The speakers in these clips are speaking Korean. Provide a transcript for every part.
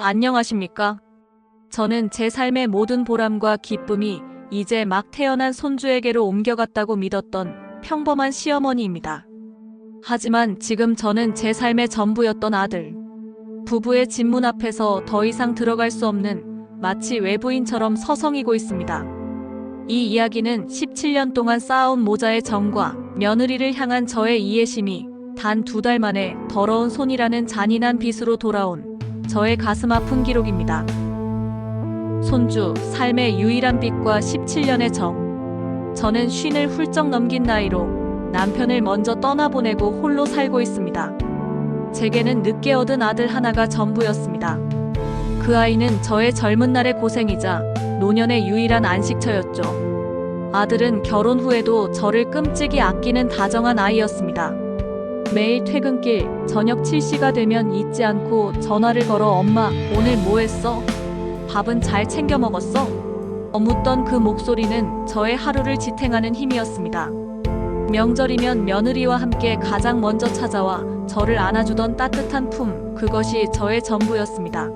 안녕하십니까? 저는 제 삶의 모든 보람과 기쁨이 이제 막 태어난 손주에게로 옮겨갔다고 믿었던 평범한 시어머니입니다. 하지만 지금 저는 제 삶의 전부였던 아들. 부부의 집 문 앞에서 더 이상 들어갈 수 없는 마치 외부인처럼 서성이고 있습니다. 이 이야기는 17년 동안 쌓아온 모자의 정과 며느리를 향한 저의 이해심이 단 2달 만에 더러운 손이라는 잔인한 빚으로 돌아온 저의 가슴 아픈 기록입니다. 손주, 삶의 유일한 빚과 17년의 정. 저는 50을 훌쩍 넘긴 나이로 남편을 먼저 떠나보내고 홀로 살고 있습니다. 제게는 늦게 얻은 아들 하나가 전부였습니다. 그 아이는 저의 젊은 날의 고생이자 노년의 유일한 안식처였죠. 아들은 결혼 후에도 저를 끔찍이 아끼는 다정한 아이였습니다. 매일 퇴근길 저녁 7시가 되면 잊지 않고 전화를 걸어 엄마, 오늘 뭐 했어? 밥은 잘 챙겨 먹었어? 묻던 그 목소리는 저의 하루를 지탱하는 힘이었습니다. 명절이면 며느리와 함께 가장 먼저 찾아와 저를 안아주던 따뜻한 품, 그것이 저의 전부였습니다.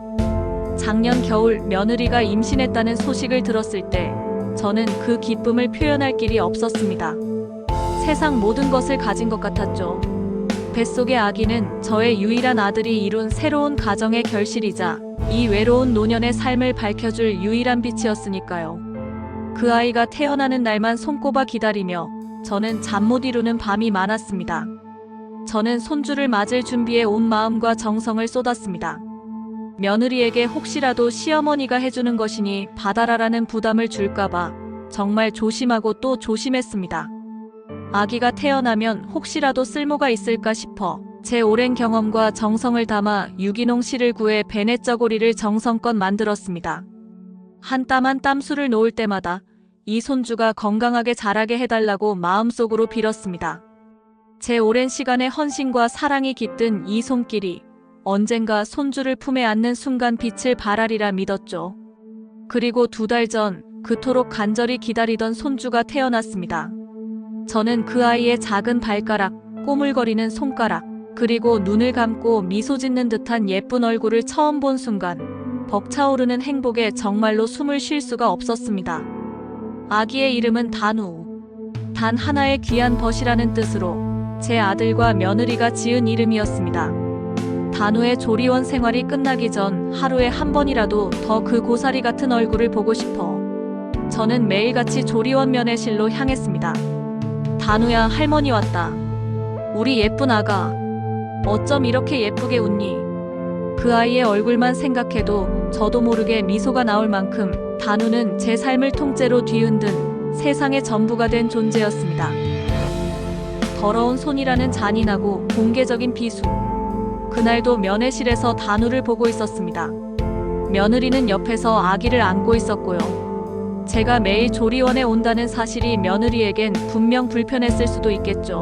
작년 겨울 며느리가 임신했다는 소식을 들었을 때 저는 그 기쁨을 표현할 길이 없었습니다. 세상 모든 것을 가진 것 같았죠. 뱃속의 아기는 저의 유일한 아들이 이룬 새로운 가정의 결실이자 이 외로운 노년의 삶을 밝혀줄 유일한 빛이었으니까요. 그 아이가 태어나는 날만 손꼽아 기다리며 저는 잠 못 이루는 밤이 많았습니다. 저는 손주를 맞을 준비에 온 마음과 정성을 쏟았습니다. 며느리에게 혹시라도 시어머니가 해주는 것이니 받아라라는 부담을 줄까봐 정말 조심하고 또 조심했습니다. 아기가 태어나면 혹시라도 쓸모가 있을까 싶어 제 오랜 경험과 정성을 담아 유기농 실을 구해 베네쩌고리를 정성껏 만들었습니다. 한 땀 한 땀 술을 놓을 때마다 이 손주가 건강하게 자라게 해달라고 마음속으로 빌었습니다. 제 오랜 시간의 헌신과 사랑이 깃든 이 손길이 언젠가 손주를 품에 안는 순간 빛을 발하리라 믿었죠. 그리고 2달 전 그토록 간절히 기다리던 손주가 태어났습니다. 저는 그 아이의 작은 발가락, 꼬물거리는 손가락, 그리고 눈을 감고 미소 짓는 듯한 예쁜 얼굴을 처음 본 순간 벅차오르는 행복에 정말로 숨을 쉴 수가 없었습니다. 아기의 이름은 단우. 단 하나의 귀한 벗이라는 뜻으로 제 아들과 며느리가 지은 이름이었습니다. 단우의 조리원 생활이 끝나기 전 하루에 한 번이라도 더 그 고사리 같은 얼굴을 보고 싶어 저는 매일같이 조리원 면회실로 향했습니다. 단우야, 할머니 왔다. 우리 예쁜 아가. 어쩜 이렇게 예쁘게 웃니? 그 아이의 얼굴만 생각해도 저도 모르게 미소가 나올 만큼 단우는 제 삶을 통째로 뒤흔든 세상의 전부가 된 존재였습니다. 더러운 손이라는 잔인하고 공개적인 비수. 그날도 면회실에서 단우를 보고 있었습니다. 며느리는 옆에서 아기를 안고 있었고요. 제가 매일 조리원에 온다는 사실이 며느리에겐 분명 불편했을 수도 있겠죠.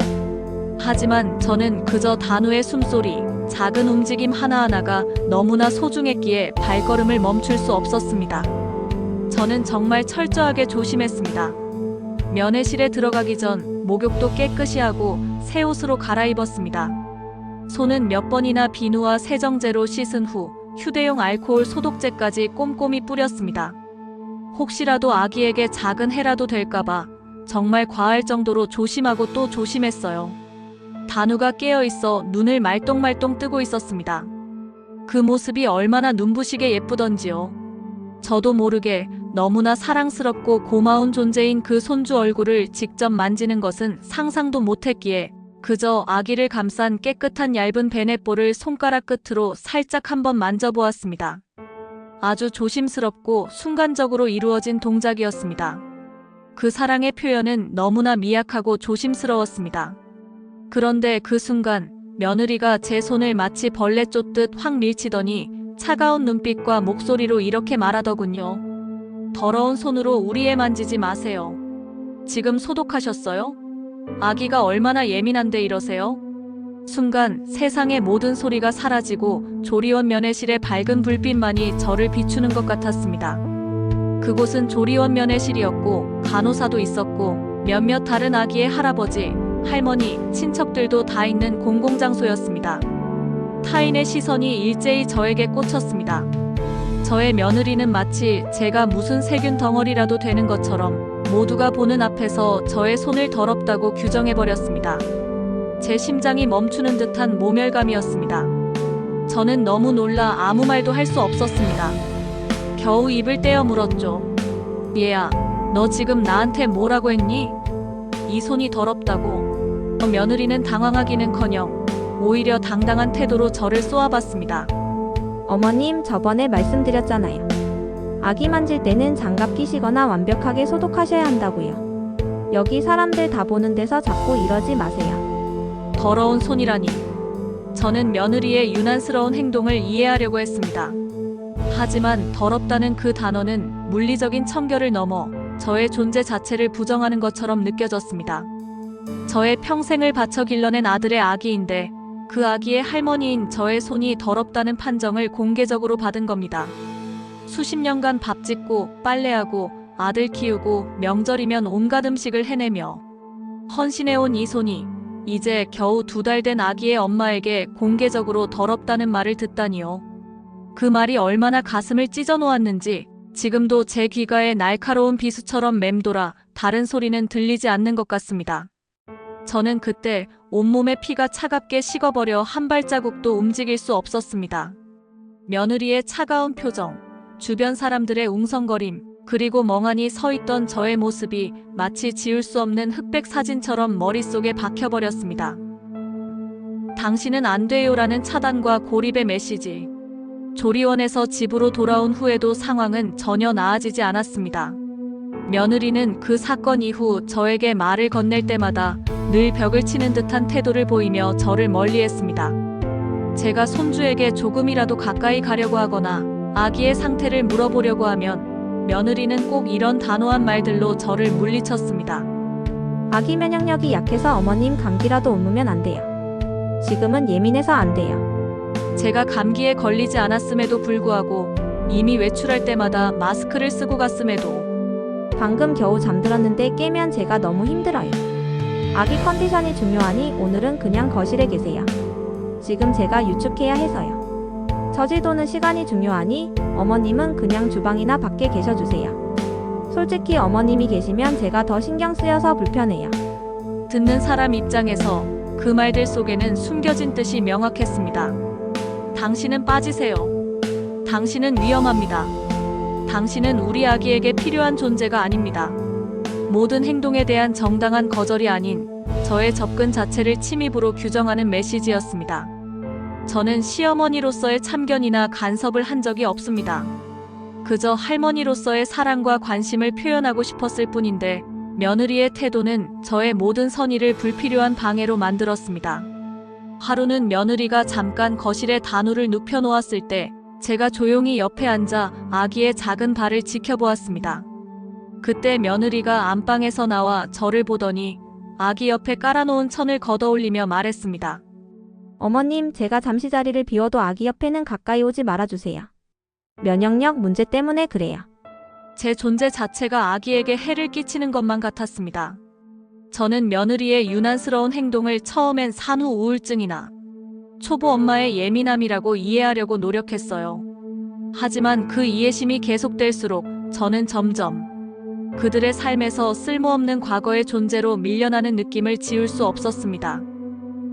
하지만 저는 그저 단우의 숨소리, 작은 움직임 하나하나가 너무나 소중했기에 발걸음을 멈출 수 없었습니다. 저는 정말 철저하게 조심했습니다. 면회실에 들어가기 전 목욕도 깨끗이 하고 새 옷으로 갈아입었습니다. 손은 몇 번이나 비누와 세정제로 씻은 후 휴대용 알코올 소독제까지 꼼꼼히 뿌렸습니다. 혹시라도 아기에게 작은 해라도 될까봐 정말 과할 정도로 조심하고 또 조심했어요. 단우가 깨어있어 눈을 말똥말똥 뜨고 있었습니다. 그 모습이 얼마나 눈부시게 예쁘던지요. 저도 모르게 너무나 사랑스럽고 고마운 존재인 그 손주 얼굴을 직접 만지는 것은 상상도 못했기에 그저 아기를 감싼 깨끗한 얇은 베넷볼을 손가락 끝으로 살짝 한번 만져보았습니다. 아주 조심스럽고 순간적으로 이루어진 동작이었습니다. 그 사랑의 표현은 너무나 미약하고 조심스러웠습니다. 그런데 그 순간 며느리가 제 손을 마치 벌레 쫓듯 확 밀치더니 차가운 눈빛과 목소리로 이렇게 말하더군요. 더러운 손으로 우리 애 만지지 마세요. 지금 소독하셨어요? 아기가 얼마나 예민한데 이러세요? 순간 세상의 모든 소리가 사라지고 조리원 면회실의 밝은 불빛만이 저를 비추는 것 같았습니다. 그곳은 조리원 면회실이었고 간호사도 있었고 몇몇 다른 아기의 할아버지, 할머니, 친척들도 다 있는 공공장소였습니다. 타인의 시선이 일제히 저에게 꽂혔습니다. 저의 며느리는 마치 제가 무슨 세균 덩어리라도 되는 것처럼 모두가 보는 앞에서 저의 손을 더럽다고 규정해버렸습니다. 제 심장이 멈추는 듯한 모멸감이었습니다. 저는 너무 놀라 아무 말도 할 수 없었습니다. 겨우 입을 떼어 물었죠. 얘야, 너 지금 나한테 뭐라고 했니? 이 손이 더럽다고. 며느리는 당황하기는커녕 오히려 당당한 태도로 저를 쏘아봤습니다. 어머님, 저번에 말씀드렸잖아요. 아기 만질 때는 장갑 끼시거나 완벽하게 소독하셔야 한다고요. 여기 사람들 다 보는 데서 자꾸 이러지 마세요. 더러운 손이라니. 저는 며느리의 유난스러운 행동을 이해하려고 했습니다. 하지만 더럽다는 그 단어는 물리적인 청결을 넘어 저의 존재 자체를 부정하는 것처럼 느껴졌습니다. 저의 평생을 바쳐 길러낸 아들의 아기인데 그 아기의 할머니인 저의 손이 더럽다는 판정을 공개적으로 받은 겁니다. 수십 년간 밥 짓고 빨래하고 아들 키우고 명절이면 온갖 음식을 해내며 헌신해온 이 손이 이제 겨우 2달 된 아기의 엄마에게 공개적으로 더럽다는 말을 듣다니요. 그 말이 얼마나 가슴을 찢어 놓았는지 지금도 제 귀가에 날카로운 비수처럼 맴돌아 다른 소리는 들리지 않는 것 같습니다. 저는 그때 온몸의 피가 차갑게 식어버려 한 발자국도 움직일 수 없었습니다. 며느리의 차가운 표정, 주변 사람들의 웅성거림, 그리고 멍하니 서 있던 저의 모습이 마치 지울 수 없는 흑백 사진처럼 머릿속에 박혀버렸습니다. 당신은 안 돼요라는 차단과 고립의 메시지. 조리원에서 집으로 돌아온 후에도 상황은 전혀 나아지지 않았습니다. 며느리는 그 사건 이후 저에게 말을 건넬 때마다 늘 벽을 치는 듯한 태도를 보이며 저를 멀리했습니다. 제가 손주에게 조금이라도 가까이 가려고 하거나 아기의 상태를 물어보려고 하면 며느리는 꼭 이런 단호한 말들로 저를 물리쳤습니다. 아기 면역력이 약해서 어머님 감기라도 옮으면 안 돼요. 지금은 예민해서 안 돼요. 제가 감기에 걸리지 않았음에도 불구하고 이미 외출할 때마다 마스크를 쓰고 갔음에도 방금 겨우 잠들었는데 깨면 제가 너무 힘들어요. 아기 컨디션이 중요하니 오늘은 그냥 거실에 계세요. 지금 제가 유축해야 해서요. 저질 도는 시간이 중요하니 어머님은 그냥 주방이나 밖에 계셔주세요. 솔직히 어머님이 계시면 제가 더 신경 쓰여서 불편해요. 듣는 사람 입장에서 그 말들 속에는 숨겨진 뜻이 명확했습니다. 당신은 빠지세요. 당신은 위험합니다. 당신은 우리 아기에게 필요한 존재가 아닙니다. 모든 행동에 대한 정당한 거절이 아닌 저의 접근 자체를 침입으로 규정하는 메시지였습니다. 저는 시어머니로서의 참견이나 간섭을 한 적이 없습니다. 그저 할머니로서의 사랑과 관심을 표현하고 싶었을 뿐인데 며느리의 태도는 저의 모든 선의를 불필요한 방해로 만들었습니다. 하루는 며느리가 잠깐 거실에 단우를 눕혀놓았을 때 제가 조용히 옆에 앉아 아기의 작은 발을 지켜보았습니다. 그때 며느리가 안방에서 나와 저를 보더니 아기 옆에 깔아놓은 천을 걷어올리며 말했습니다. 어머님, 제가 잠시 자리를 비워도 아기 옆에는 가까이 오지 말아주세요. 면역력 문제 때문에 그래요. 제 존재 자체가 아기에게 해를 끼치는 것만 같았습니다. 저는 며느리의 유난스러운 행동을 처음엔 산후 우울증이나 초보 엄마의 예민함이라고 이해하려고 노력했어요. 하지만 그 이해심이 계속될수록 저는 점점 그들의 삶에서 쓸모없는 과거의 존재로 밀려나는 느낌을 지울 수 없었습니다.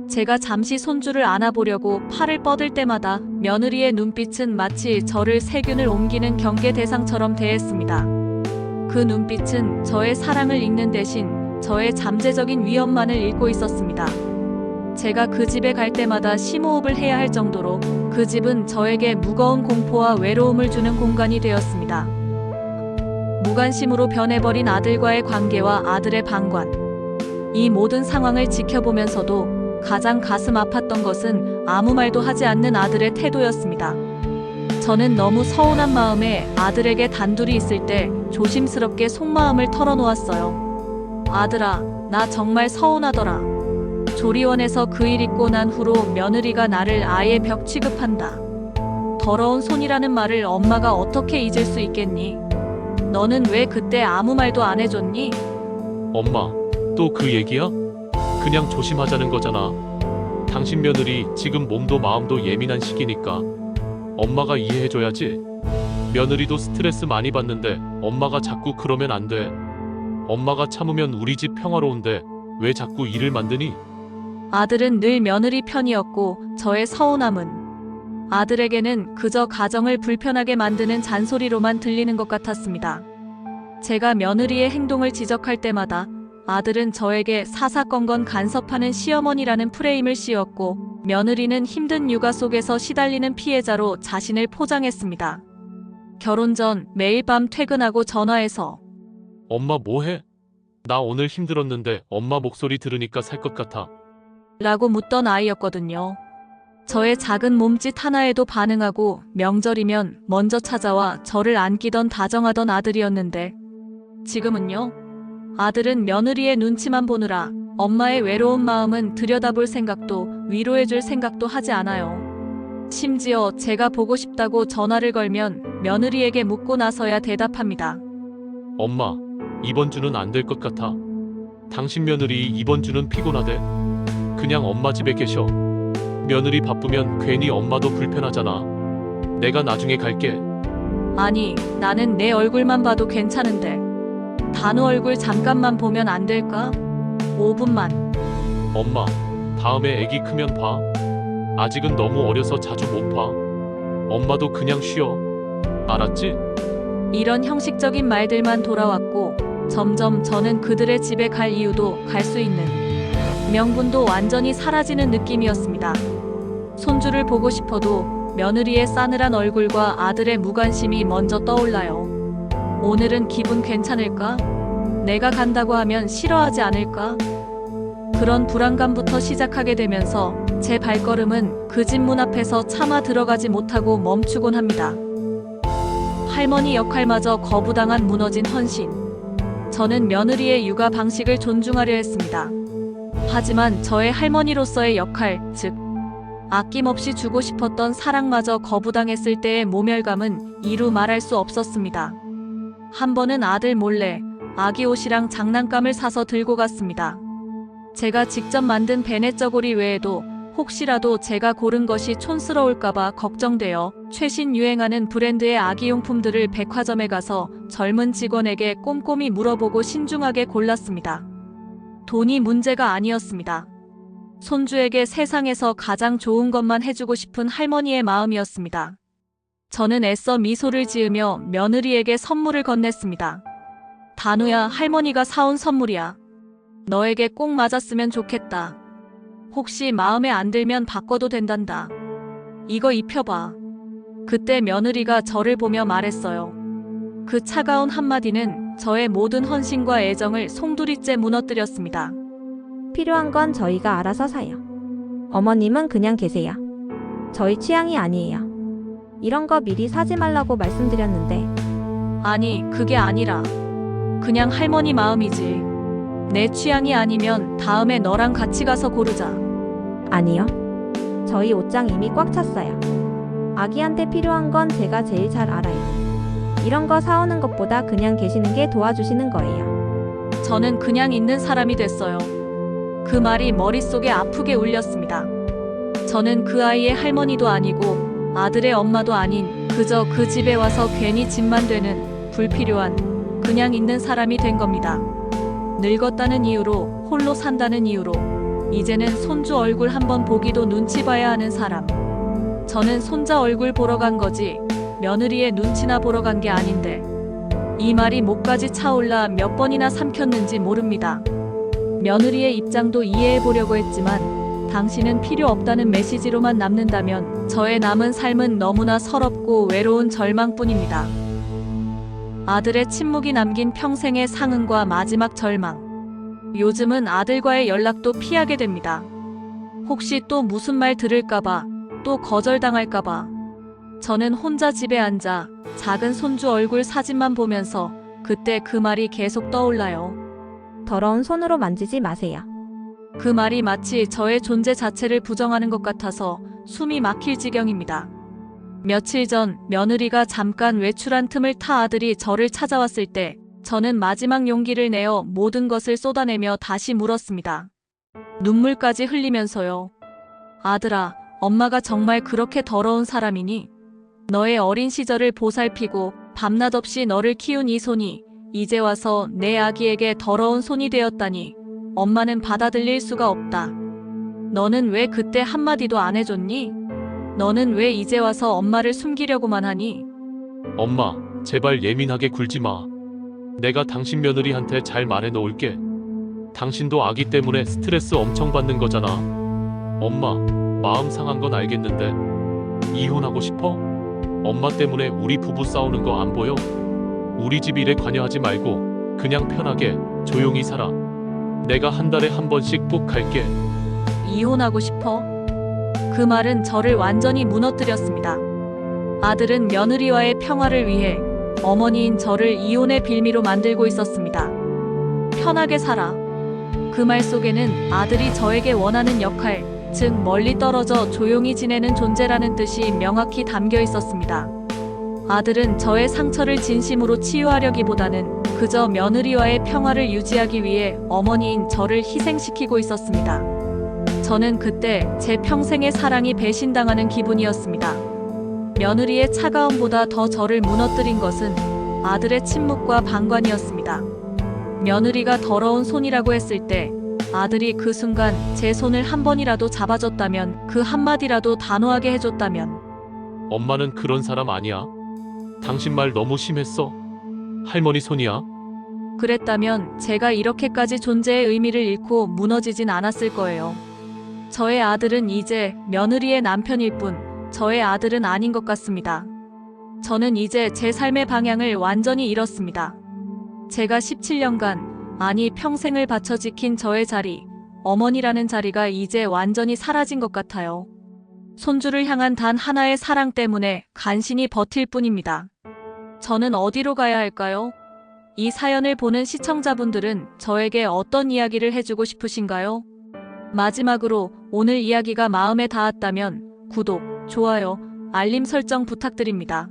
제가 잠시 손주를 안아보려고 팔을 뻗을 때마다 며느리의 눈빛은 마치 저를 세균을 옮기는 경계 대상처럼 대했습니다. 그 눈빛은 저의 사랑을 읽는 대신 저의 잠재적인 위험만을 읽고 있었습니다. 제가 그 집에 갈 때마다 심호흡을 해야 할 정도로 그 집은 저에게 무거운 공포와 외로움을 주는 공간이 되었습니다. 무관심으로 변해버린 아들과의 관계와 아들의 방관. 이 모든 상황을 지켜보면서도 가장 가슴 아팠던 것은 아무 말도 하지 않는 아들의 태도였습니다. 저는 너무 서운한 마음에 아들에게 단둘이 있을 때 조심스럽게 속마음을 털어놓았어요. 아들아, 나 정말 서운하더라. 조리원에서 그 일 있고 난 후로 며느리가 나를 아예 벽 취급한다. 더러운 손이라는 말을 엄마가 어떻게 잊을 수 있겠니? 너는 왜 그때 아무 말도 안 해줬니? 엄마, 또 그 얘기야? 그냥 조심하자는 거잖아. 당신 며느리 지금 몸도 마음도 예민한 시기니까 엄마가 이해해줘야지. 며느리도 스트레스 많이 받는데 엄마가 자꾸 그러면 안 돼. 엄마가 참으면 우리 집 평화로운데 왜 자꾸 일을 만드니? 아들은 늘 며느리 편이었고 저의 서운함은 아들에게는 그저 가정을 불편하게 만드는 잔소리로만 들리는 것 같았습니다. 제가 며느리의 행동을 지적할 때마다 아들은 저에게 사사건건 간섭하는 시어머니라는 프레임을 씌웠고 며느리는 힘든 육아 속에서 시달리는 피해자로 자신을 포장했습니다. 결혼 전 매일 밤 퇴근하고 전화해서 엄마 뭐해? 나 오늘 힘들었는데 엄마 목소리 들으니까 살 것 같아. 라고 묻던 아이였거든요. 저의 작은 몸짓 하나에도 반응하고 명절이면 먼저 찾아와 저를 안기던 다정하던 아들이었는데 지금은요? 아들은 며느리의 눈치만 보느라 엄마의 외로운 마음은 들여다볼 생각도 위로해줄 생각도 하지 않아요. 심지어 제가 보고 싶다고 전화를 걸면 며느리에게 묻고 나서야 대답합니다. 엄마, 이번 주는 안 될 것 같아. 당신 며느리 이번 주는 피곤하대. 그냥 엄마 집에 계셔. 며느리 바쁘면 괜히 엄마도 불편하잖아. 내가 나중에 갈게. 아니, 나는 내 얼굴만 봐도 괜찮은데 단우 얼굴 잠깐만 보면 안 될까? 5분만. 엄마, 다음에 애기 크면 봐. 아직은 너무 어려서 자주 못 봐. 엄마도 그냥 쉬어. 알았지? 이런 형식적인 말들만 돌아왔고 점점 저는 그들의 집에 갈 이유도 갈 수 있는 명분도 완전히 사라지는 느낌이었습니다. 손주를 보고 싶어도 며느리의 싸늘한 얼굴과 아들의 무관심이 먼저 떠올라요. 오늘은 기분 괜찮을까? 내가 간다고 하면 싫어하지 않을까? 그런 불안감부터 시작하게 되면서 제 발걸음은 그 집 문 앞에서 차마 들어가지 못하고 멈추곤 합니다. 할머니 역할마저 거부당한 무너진 헌신. 저는 며느리의 육아 방식을 존중하려 했습니다. 하지만 저의 할머니로서의 역할, 즉 아낌없이 주고 싶었던 사랑마저 거부당했을 때의 모멸감은 이루 말할 수 없었습니다. 한 번은 아들 몰래 아기 옷이랑 장난감을 사서 들고 갔습니다. 제가 직접 만든 베네 저고리 외에도 혹시라도 제가 고른 것이 촌스러울까봐 걱정되어 최신 유행하는 브랜드의 아기용품들을 백화점에 가서 젊은 직원에게 꼼꼼히 물어보고 신중하게 골랐습니다. 돈이 문제가 아니었습니다. 손주에게 세상에서 가장 좋은 것만 해주고 싶은 할머니의 마음이었습니다. 저는 애써 미소를 지으며 며느리에게 선물을 건넸습니다. 단우야, 할머니가 사온 선물이야. 너에게 꼭 맞았으면 좋겠다. 혹시 마음에 안 들면 바꿔도 된단다. 이거 입혀봐. 그때 며느리가 저를 보며 말했어요. 그 차가운 한마디는 저의 모든 헌신과 애정을 송두리째 무너뜨렸습니다. 필요한 건 저희가 알아서 사요. 어머님은 그냥 계세요. 저희 취향이 아니에요. 이런 거 미리 사지 말라고 말씀드렸는데. 아니, 그게 아니라 그냥 할머니 마음이지. 내 취향이 아니면 다음에 너랑 같이 가서 고르자. 아니요. 저희 옷장 이미 꽉 찼어요. 아기한테 필요한 건 제가 제일 잘 알아요. 이런 거 사오는 것보다 그냥 계시는 게 도와주시는 거예요. 저는 그냥 있는 사람이 됐어요. 그 말이 머릿속에 아프게 울렸습니다. 저는 그 아이의 할머니도 아니고 아들의 엄마도 아닌 그저 그 집에 와서 괜히 집만 되는 불필요한 그냥 있는 사람이 된 겁니다. 늙었다는 이유로, 홀로 산다는 이유로 이제는 손주 얼굴 한번 보기도 눈치 봐야 하는 사람. 저는 손자 얼굴 보러 간 거지 며느리의 눈치나 보러 간 게 아닌데 이 말이 목까지 차올라 몇 번이나 삼켰는지 모릅니다. 며느리의 입장도 이해해 보려고 했지만 당신은 필요 없다는 메시지로만 남는다면 저의 남은 삶은 너무나 서럽고 외로운 절망뿐입니다. 아들의 침묵이 남긴 평생의 상흔과 마지막 절망. 요즘은 아들과의 연락도 피하게 됩니다. 혹시 또 무슨 말 들을까봐, 또 거절당할까봐. 저는 혼자 집에 앉아 작은 손주 얼굴 사진만 보면서 그때 그 말이 계속 떠올라요. 더러운 손으로 만지지 마세요. 그 말이 마치 저의 존재 자체를 부정하는 것 같아서 숨이 막힐 지경입니다. 며칠 전 며느리가 잠깐 외출한 틈을 타 아들이 저를 찾아왔을 때 저는 마지막 용기를 내어 모든 것을 쏟아내며 다시 물었습니다. 눈물까지 흘리면서요. 아들아, 엄마가 정말 그렇게 더러운 사람이니? 너의 어린 시절을 보살피고 밤낮 없이 너를 키운 이 손이 이제 와서 내 아기에게 더러운 손이 되었다니 엄마는 받아들일 수가 없다. 너는 왜 그때 한마디도 안 해줬니? 너는 왜 이제 와서 엄마를 숨기려고만 하니? 엄마, 제발 예민하게 굴지 마. 내가 당신 며느리한테 잘 말해 놓을게. 당신도 아기 때문에 스트레스 엄청 받는 거잖아. 엄마, 마음 상한 건 알겠는데 이혼하고 싶어? 엄마 때문에 우리 부부 싸우는 거 안 보여? 우리 집 일에 관여하지 말고 그냥 편하게 조용히 살아. 내가 한 달에 한 번씩 꼭 갈게. 이혼하고 싶어? 그 말은 저를 완전히 무너뜨렸습니다. 아들은 며느리와의 평화를 위해 어머니인 저를 이혼의 빌미로 만들고 있었습니다. 편하게 살아. 그 말 속에는 아들이 저에게 원하는 역할, 즉 멀리 떨어져 조용히 지내는 존재라는 뜻이 명확히 담겨 있었습니다. 아들은 저의 상처를 진심으로 치유하려기보다는 그저 며느리와의 평화를 유지하기 위해 어머니인 저를 희생시키고 있었습니다. 저는 그때 제 평생의 사랑이 배신당하는 기분이었습니다. 며느리의 차가움보다 더 저를 무너뜨린 것은 아들의 침묵과 방관이었습니다. 며느리가 더러운 손이라고 했을 때 아들이 그 순간 제 손을 한 번이라도 잡아줬다면, 그 한마디라도 단호하게 해줬다면. 엄마는 그런 사람 아니야. 당신 말 너무 심했어. 할머니 손이야. 그랬다면 제가 이렇게까지 존재의 의미를 잃고 무너지진 않았을 거예요. 저의 아들은 이제 며느리의 남편일 뿐 저의 아들은 아닌 것 같습니다. 저는 이제 제 삶의 방향을 완전히 잃었습니다. 제가 17년간, 아니 평생을 바쳐 지킨 저의 자리, 어머니라는 자리가 이제 완전히 사라진 것 같아요. 손주를 향한 단 하나의 사랑 때문에 간신히 버틸 뿐입니다. 저는 어디로 가야 할까요? 이 사연을 보는 시청자분들은 저에게 어떤 이야기를 해주고 싶으신가요? 마지막으로 오늘 이야기가 마음에 닿았다면 구독, 좋아요, 알림 설정 부탁드립니다.